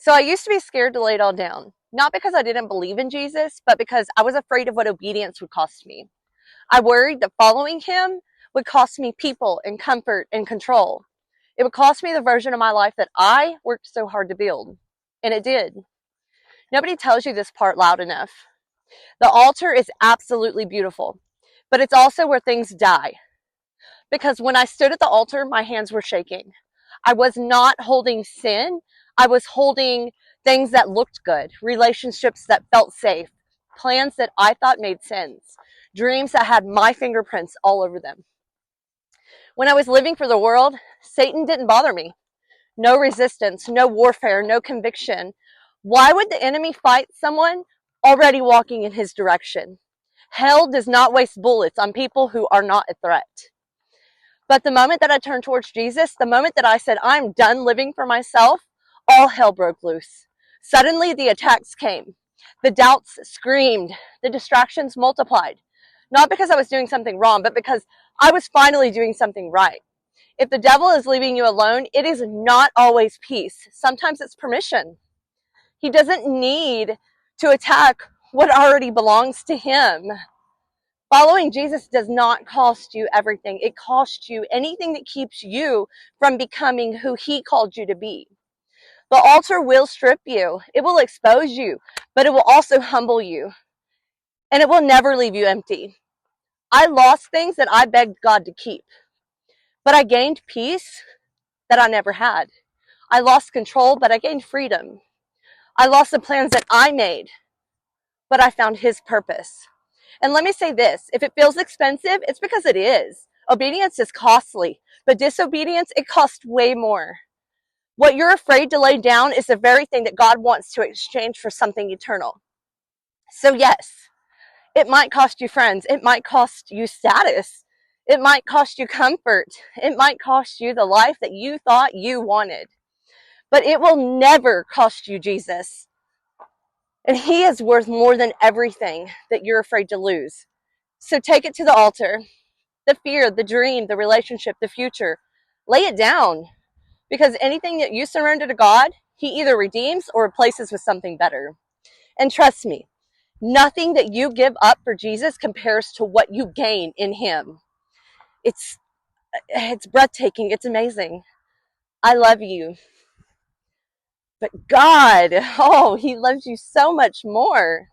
So I used to be scared to lay it all down, not because I didn't believe in Jesus, but because I was afraid of what obedience would cost me. I worried that following him would cost me people and comfort and control. It would cost me the version of my life that I worked so hard to build. And it did. Nobody tells you this part loud enough. The altar is absolutely beautiful, but it's also where things die. Because when I stood at the altar, my hands were shaking. I was not holding sin. I was holding things that looked good, relationships that felt safe, plans that I thought made sense, dreams that had my fingerprints all over them. When I was living for the world, Satan didn't bother me. No resistance, no warfare, no conviction. Why would the enemy fight someone already walking in his direction? Hell does not waste bullets on people who are not a threat. But the moment that I turned towards Jesus, the moment that I said, I'm done living for myself, all hell broke loose. Suddenly the attacks came. The doubts screamed. The distractions multiplied. Not because I was doing something wrong, but because I was finally doing something right. If the devil is leaving you alone, it is not always peace. Sometimes it's permission. He doesn't need to attack what already belongs to him. Following Jesus does not cost you everything. It costs you anything that keeps you from becoming who he called you to be. The altar will strip you. It will expose you, but it will also humble you. And it will never leave you empty. I lost things that I begged God to keep, but I gained peace that I never had. I lost control, but I gained freedom. I lost the plans that I made, but I found his purpose. And let me say this, if it feels expensive, it's because it is. Obedience is costly, but disobedience, it costs way more. What you're afraid to lay down is the very thing that God wants to exchange for something eternal. So yes, it might cost you friends. It might cost you status. It might cost you comfort. It might cost you the life that you thought you wanted. But it will never cost you Jesus. And he is worth more than everything that you're afraid to lose. So take it to the altar. The fear, the dream, the relationship, the future. Lay it down. Because anything that you surrender to God, he either redeems or replaces with something better. And trust me, nothing that you give up for Jesus compares to what you gain in him. It's breathtaking. It's amazing. I love you. But God, oh, he loves you so much more.